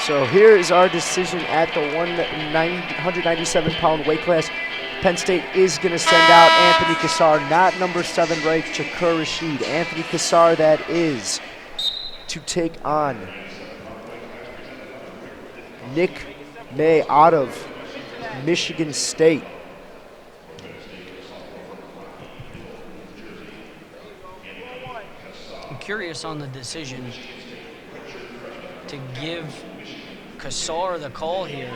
So here is our decision at the 197-pound weight class. Penn State is going to send out Anthony Cassar, not number 7 ranked Shakur Rashid. Anthony Cassar, that is, to take on Nick May out of Michigan State. I'm curious on the decision to give Cassar the call here.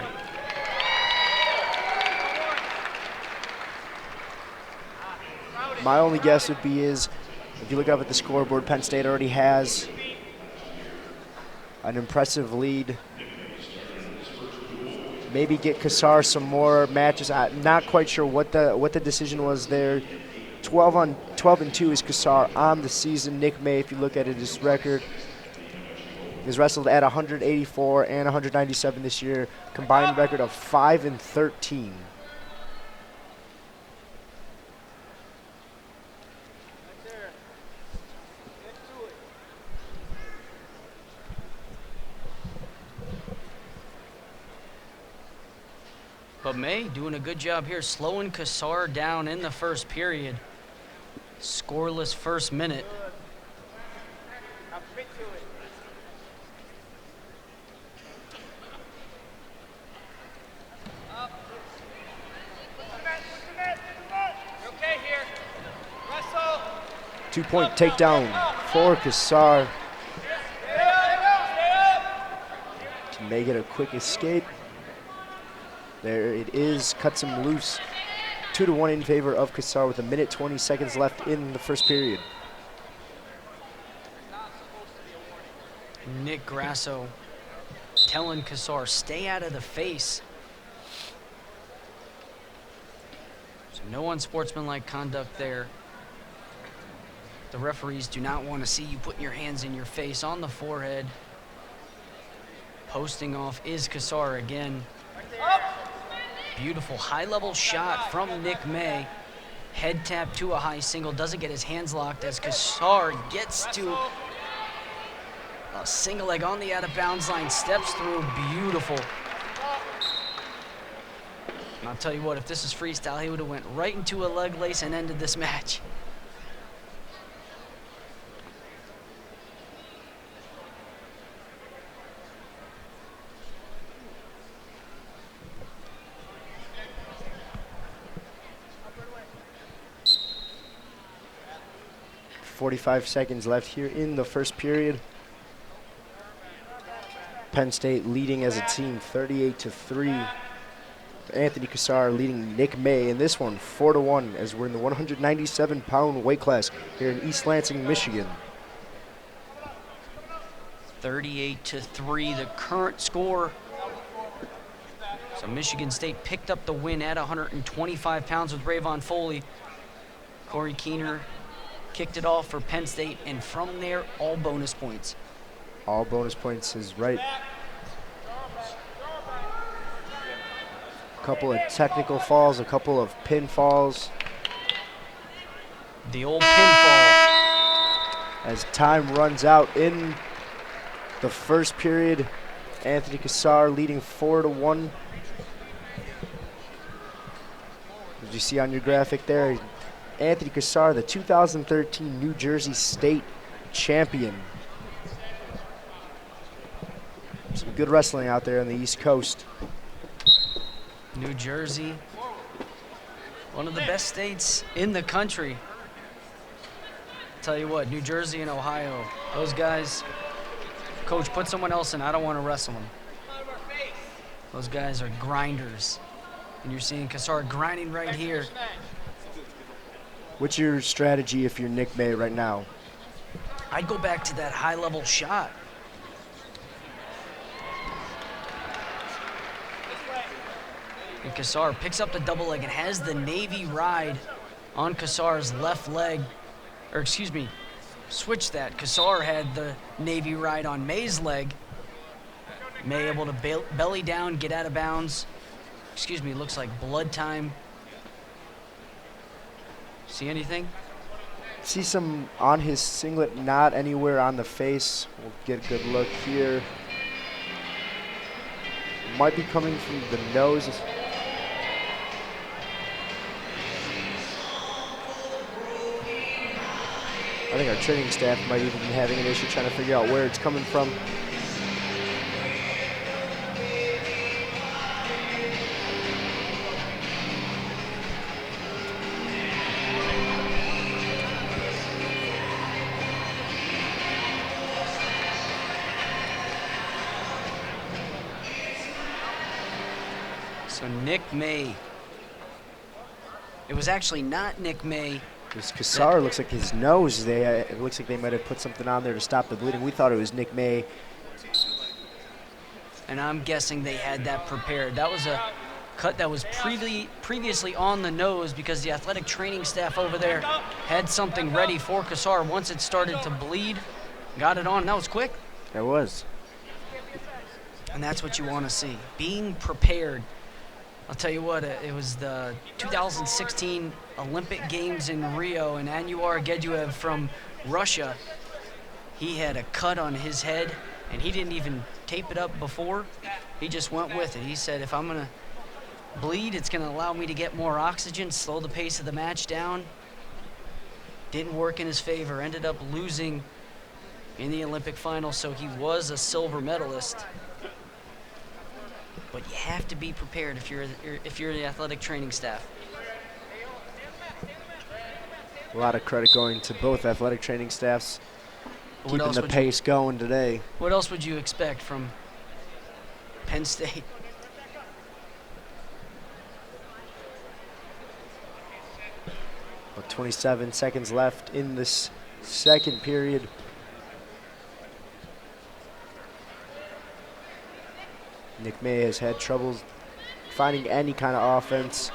My only guess would be if you look up at the scoreboard, Penn State already has an impressive lead. Maybe get Cassar some more matches. I'm not quite sure what the decision was there. 12-2 is Cassar on the season. Nick May, if you look at it, his record is wrestled at 184 and 197 this year. Combined record of 5-13. But May doing a good job here, slowing Cassar down in the first period. Scoreless first minute. Two-point takedown for Cassar. To make it a quick escape. There it is, cuts him loose. 2-1 in favor of Cassar with 1:20 seconds left in the first period. Nick Grasso telling Cassar, stay out of the face. So no unsportsmanlike conduct there. The referees do not want to see you putting your hands in your face on the forehead. Posting off is Cassar again. Beautiful high-level shot from Nick May. Head tap to a high single. Doesn't get his hands locked as Cassar gets to a single leg on the out-of-bounds line. Steps through. Beautiful. And I'll tell you what, if this is freestyle, he would have went right into a leg lace and ended this match. .45 seconds left here in the first period. Penn State leading as a team 38-3. Anthony Cassar leading Nick May in this one 4-1 as we're in the 197-pound weight class here in East Lansing, Michigan. 38-3, the current score. So Michigan State picked up the win at 125 pounds with Rayvon Foley. Corey Keener kicked it off for Penn State, and from there, all bonus points. All bonus points is right. A couple of technical falls, a couple of pinfalls. The old pinfall. As time runs out in the first period, Anthony Cassar leading 4-1. As you see on your graphic there, Anthony Cassar, the 2013 New Jersey State champion. Some good wrestling out there on the East Coast. New Jersey, one of the best states in the country. Tell you what, New Jersey and Ohio, those guys, coach, put someone else in. I don't want to wrestle them. Those guys are grinders. And you're seeing Cassar grinding right here. What's your strategy if you're Nick May right now? I'd go back to that high-level shot. And Cassar picks up the double leg and has the Navy ride on Cassar's left leg. Or excuse me, switch that. Cassar had the Navy ride on May's leg. May able to belly down, get out of bounds. Excuse me, looks like blood time. See anything? See some on his singlet, not anywhere on the face. We'll get a good look here. Might be coming from the nose. I think our training staff might even be having an issue trying to figure out where it's coming from. So Nick May. It was actually not Nick May. This Cassar looks like his nose. It looks like they might have put something on there to stop the bleeding. We thought it was Nick May. And I'm guessing they had that prepared. That was a cut that was previously on the nose because the athletic training staff over there had something ready for Cassar. Once it started to bleed, got it on. That was quick. It was. And that's what you want to see. Being prepared. I'll tell you what, it was the 2016 Olympic Games in Rio, and Anwar Geduev from Russia, he had a cut on his head, and he didn't even tape it up before. He just went with it. He said, if I'm going to bleed, it's going to allow me to get more oxygen, slow the pace of the match down. Didn't work in his favor, ended up losing in the Olympic final, so he was a silver medalist. But you have to be prepared if you're the athletic training staff. A lot of credit going to both athletic training staffs, keeping the pace going today. What else would you expect from Penn State? About 27 seconds left in this second period. Nick May has had trouble finding any kind of offense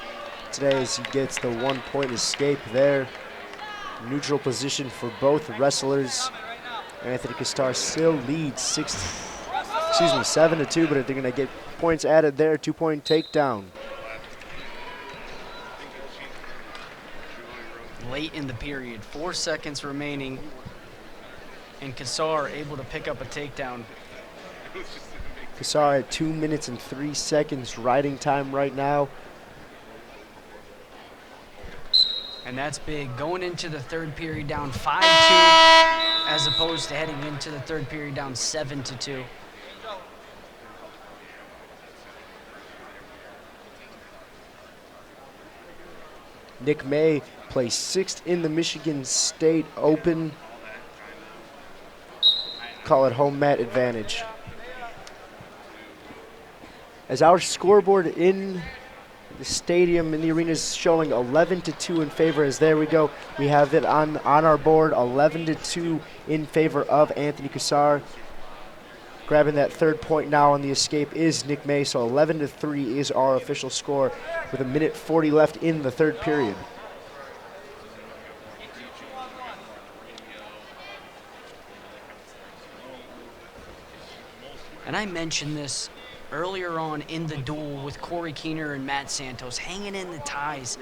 today as he gets the 1-point escape there. Neutral position for both wrestlers. Anthony Cassar still leads 7-2, but if they're going to get points added there, 2-point takedown. Late in the period, 4 seconds remaining, and Cassar able to pick up a takedown. Cassar at 2 minutes and 3 seconds riding time right now. And that's big. Going into the third period down 5-2 as opposed to heading into the third period down 7-2. Nick May placed 6th in the Michigan State Open. Call it home mat advantage. As our scoreboard in the stadium, in the arena, is showing 11-2 in favor. As there we go, we have it on our board, 11-2 in favor of Anthony Cassar. Grabbing that 3rd point now on the escape is Nick May, so 11-3 is our official score with 1:40 left in the 3rd period. And I mentioned this earlier on in the duel with Corey Keener and Matt Santos, hanging in the ties.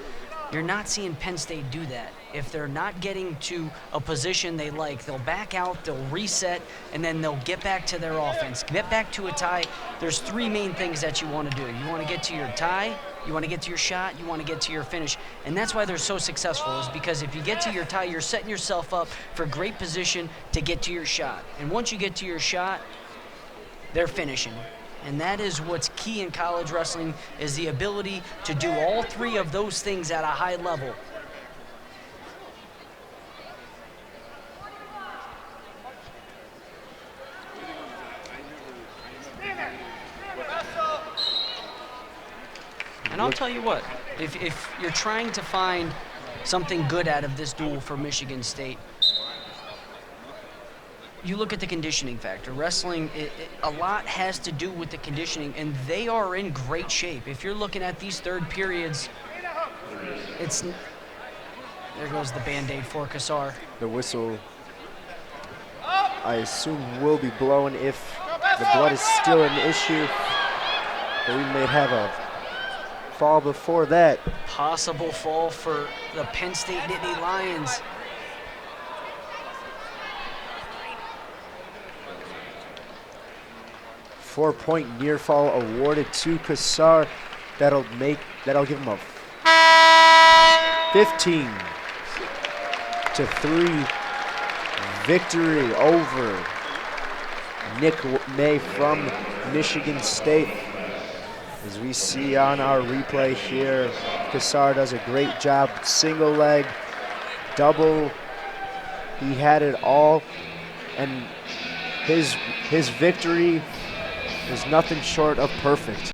You're not seeing Penn State do that. If they're not getting to a position they like, they'll back out, they'll reset, and then they'll get back to their offense. Get back to a tie. There's 3 main things that you want to do. You want to get to your tie, you want to get to your shot, you want to get to your finish. And that's why they're so successful, is because if you get to your tie, you're setting yourself up for great position to get to your shot. And once you get to your shot, they're finishing. And that is what's key in college wrestling, is the ability to do all 3 of those things at a high level. And I'll tell you what, if you're trying to find something good out of this duel for Michigan State, you look at the conditioning factor. Wrestling, a lot has to do with the conditioning, and they are in great shape. If you're looking at these third periods, there goes the Band-Aid for Cassar. The whistle, I assume, will be blown if the blood is still an issue. But we may have a fall before that. Possible fall for the Penn State Nittany Lions. 4-point near fall awarded to Cassar. That'll give him a 15-3 victory over Nick May from Michigan State. As we see on our replay here, Cassar does a great job. Single leg, double. He had it all, and his victory is nothing short of perfect.